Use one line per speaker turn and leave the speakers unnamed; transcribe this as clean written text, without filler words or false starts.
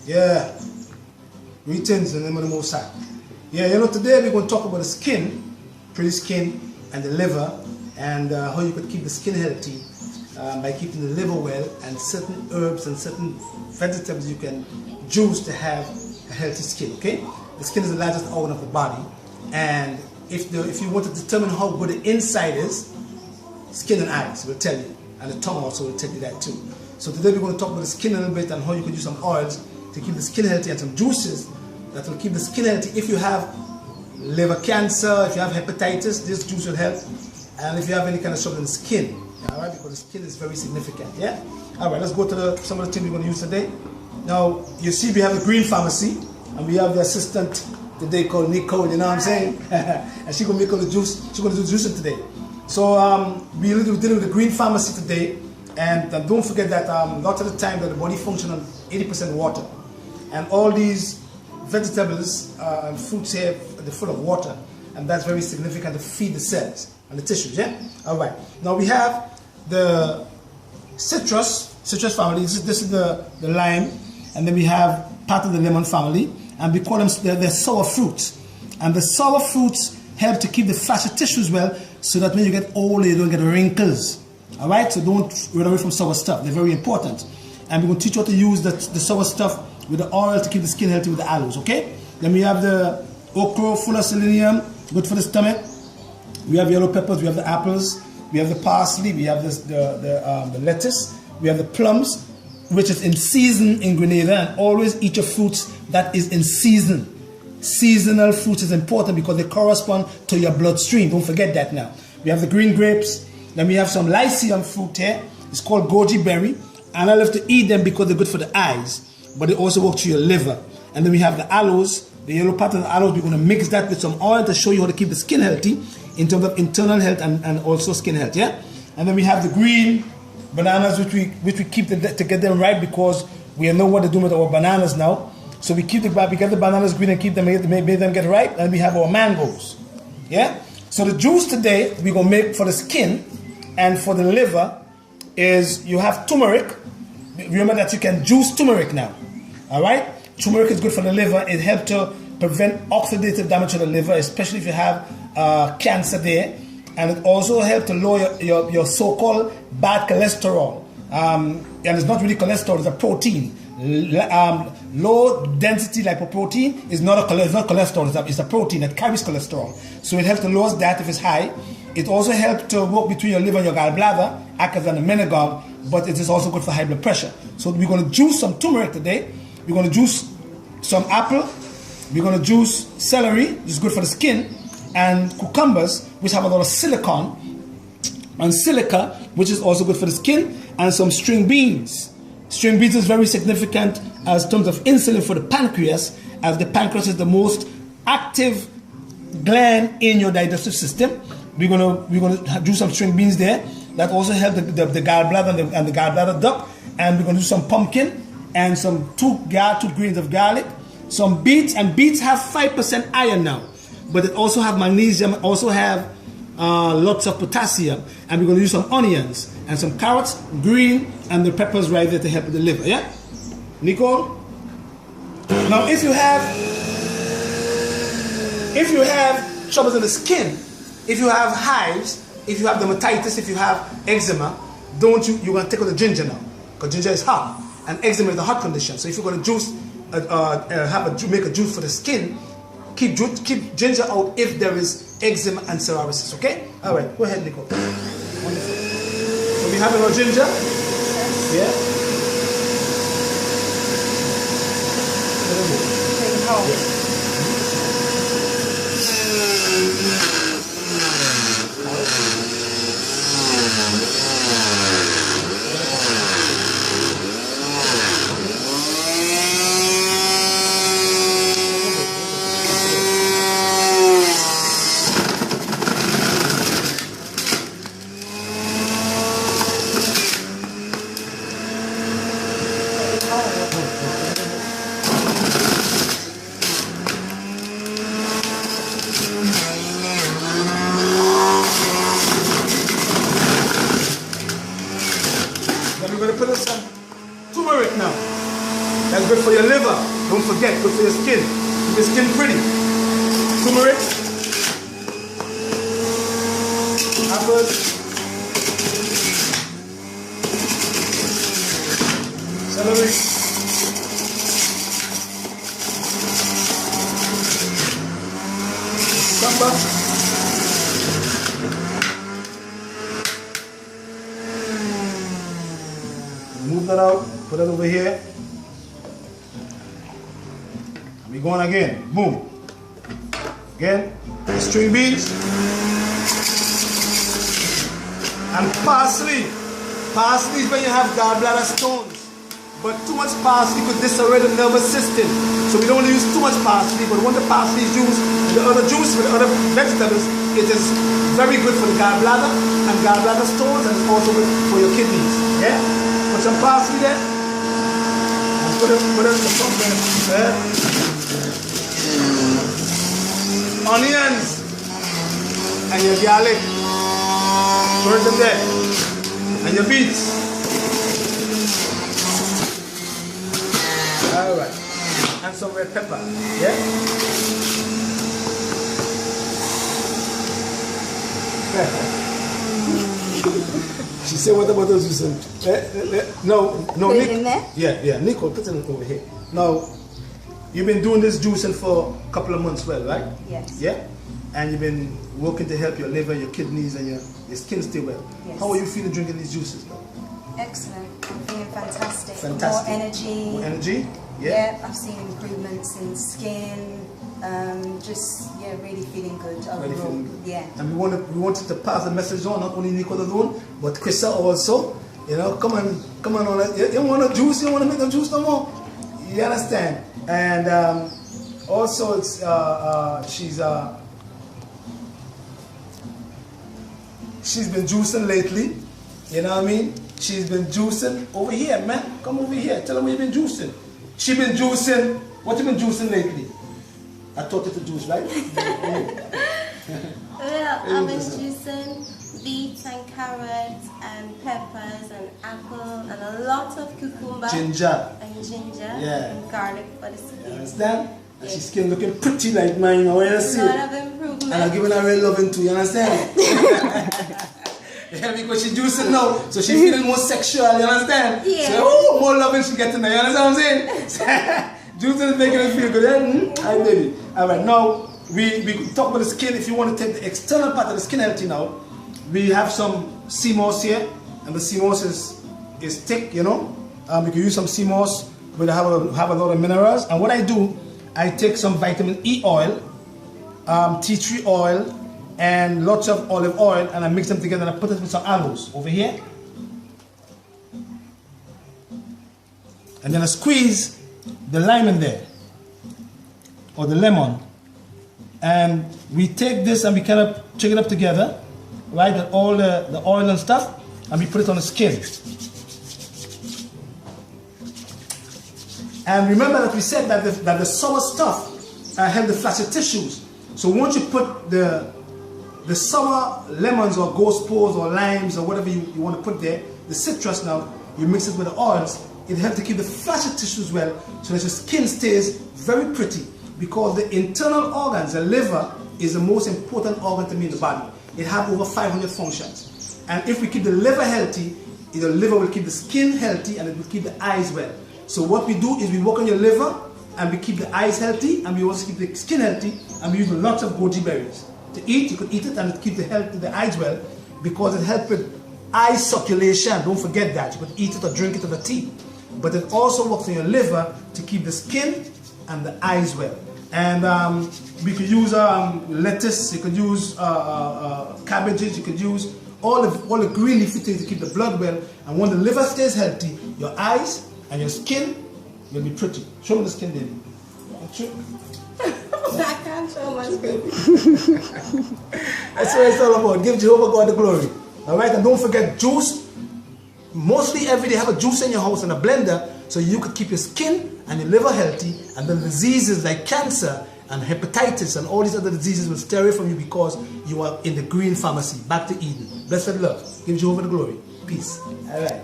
Yeah. Greetings in the name of the Most High. Yeah, you know, today we're going to talk about the skin, pretty skin, and the liver, and how you could keep the skin healthy by keeping the liver well, and certain herbs and certain vegetables you can juice to have a healthy skin. Okay, the skin is the largest organ of the body, and if you want to determine how good the inside is, skin and eyes will tell you, and the tongue also will tell you that too. So today we're going to talk about the skin a little bit and how you can use some oils to keep the skin healthy and some juices that will keep the skin healthy. If you have liver cancer, if you have hepatitis, this juice will help. And if you have any kind of trouble in the skin, all right, because the skin is very significant. Yeah. All right, let's go to some of the things we're going to use today. Now you see we have a green pharmacy, and we have the assistant today called Nicole. You know what I'm saying? And she's going to make all the juice. She's going to do juicing today. So we're dealing with the green pharmacy today, and don't forget that a lot of the time that the body functions on 80% water, and all these vegetables and fruits here, they're full of water, and that's very significant to feed the cells and the tissues. Yeah. All right. Now we have the citrus family. This is the lime, and then we have part of the lemon family, and we call them they're sour fruits. And the sour fruits help to keep the fascia tissues well, so that when you get old, you don't get wrinkles. All right. So don't run away from sour stuff. They're very important, and we're going to teach you how to use the sour stuff with the oil to keep the skin healthy with the aloes, okay? Then we have the okra, full of selenium, good for the stomach. We have yellow peppers, we have the apples, we have the parsley, we have the lettuce, we have the plums, which is in season in Grenada, and always eat your fruits that is in season. Seasonal fruits is important because they correspond to your bloodstream. Don't forget that now. We have the green grapes, then we have some lycium fruit here. It's called goji berry, and I love to eat them because they're good for the eyes, but they also work to your liver. And then we have the aloes, the yellow part of the aloes. We're going to mix that with some oil to show you how to keep the skin healthy in terms of internal health and also skin health, yeah? And then we have the green bananas, which we keep to get them right, because we know what to do with our bananas now. So we get the bananas green and keep them, make them get ripe, and we have our mangoes, yeah? So the juice today we're going to make for the skin and for the liver is, you have turmeric. Remember that you can juice turmeric now. All right? Turmeric is good for the liver. It helps to prevent oxidative damage to the liver, especially if you have cancer there. And it also helps to lower your so-called bad cholesterol. And it's not really cholesterol, it's a protein. Low density lipoprotein is not cholesterol, it's a protein that carries cholesterol. So it helps to lower that if it's high. It also helps to work between your liver and your gallbladder, act as an emmenagogue, but it is also good for high blood pressure. So we're going to juice some turmeric today. We're going to juice some apple. We're going to juice celery, which is good for the skin, and cucumbers, which have a lot of silicon, and silica, which is also good for the skin, and some string beans. String beans is very significant as terms of insulin for the pancreas, as the pancreas is the most active gland in your digestive system. We're gonna do some string beans there. That also help the gallbladder and the gallbladder duct. And we're gonna do some pumpkin and some two grains of garlic, some beets, and beets have 5% iron now, but it also have magnesium, also have lots of potassium. And we're gonna use some onions and some carrots, green, and the peppers right there to help with the liver. Yeah, Nicole. Now, if you have troubles in the skin, if you have hives, if you have dermatitis, if you have eczema, you're going to take out the ginger now, because ginger is hot, and eczema is a hot condition. So if you're going to juice, make a juice for the skin, keep ginger out if there is eczema and psoriasis. Okay? All right, go ahead, Nicole. Wonderful. So we have our ginger. Yeah. Yeah. That's good for your liver. Don't forget, good for your skin. Keep your skin pretty. Turmeric. Apples. Celery. Cucumber. Move that out, put it over here. We're going again. Boom. Again, string beans. And parsley. Parsley is when you have gallbladder stones. But too much parsley could disarray the nervous system. So we don't want to use too much parsley, but when the parsley is used with the other juice, with the other vegetables, it is very good for the gallbladder and gallbladder stones, and it's also good for your kidneys. Yeah? Put some parsley there. And put it there. Onions. And your garlic. Put them there. And your beets. Alright. And some red pepper. Yeah? She said, what about those you said? No,
put it in there?
Yeah, Nico, put it over here. Now, you've been doing this juicing for a couple of months, well, right?
Yes.
Yeah? And you've been working to help your liver, your kidneys, and your skin stay well. Yes. How are you feeling drinking these juices now?
Excellent. I'm feeling fantastic.
Fantastic.
More energy.
More energy? Yeah.
I've seen improvements in skin. Really feeling good overall.
Really feeling good.
Yeah.
And we wanted to pass the message on, not only Nico alone, but Krista also. You know, come on. You want a juice? You want to make a juice no more? You understand? And also, it's she's been juicing lately. You know what I mean? She's been juicing over here, man. Come over here. Tell her where you've been juicing. She's been juicing. What you been juicing lately? I taught you to juice, right?
Well, I've been juicing beets and carrots and peppers and apple and a lot of cucumber.
Ginger.
And ginger.
Yeah.
And garlic for the skin.
You understand? And she's skin looking pretty like mine. I want you to see.
A lot of improvement.
And I'm giving her real loving too, you understand? Yeah, because she's juicing now, so she's feeling more sexual, you understand?
Yeah.
So, more loving she getting now, you understand what I'm saying? Juicing is making her feel good, eh? Alright, baby. Alright, now, we talk about the skin. If you want to take the external part of the skin healthy now, we have some sea moss here, and the sea moss is thick, you know? You can use some sea moss, but have a lot of minerals. And what I do, I take some vitamin E oil, tea tree oil, and lots of olive oil, and I mix them together and I put it with some aloes over here. And then I squeeze the lime in there, or the lemon. And we take this and we kind of check it up together, right? And all the oil and stuff, and we put it on the skin. And remember that we said that the sour stuff help the flaccid tissues. So once you put the sour lemons or ghost spores or limes or whatever you want to put there, the citrus now, you mix it with the oils, it helps to keep the flaccid tissues well so that your skin stays very pretty, because the internal organs, the liver, is the most important organ to me in the body. It has over 500 functions. And if we keep the liver healthy, the liver will keep the skin healthy and it will keep the eyes well. So what we do is we work on your liver and we keep the eyes healthy and we also keep the skin healthy, and we use lots of goji berries. To eat, you could eat it and it keeps the eyes well, because it helps with eye circulation. Don't forget that. You could eat it or drink it with a tea. But it also works on your liver to keep the skin and the eyes well. And we could use lettuce, you could use cabbages, you could use all the green leafy things to keep the blood well. And when the liver stays healthy, your eyes and your skin will be pretty. Show me the skin, baby.
I can't show my skin.
That's what it's all about. Give Jehovah God the glory. Alright, and don't forget juice. Mostly every day have a juice in your house and a blender, so you could keep your skin and your liver healthy, and then diseases like cancer and hepatitis and all these other diseases will stay away from you because you are in the green pharmacy. Back to Eden. Blessed love. Give Jehovah the glory. Peace. Alright.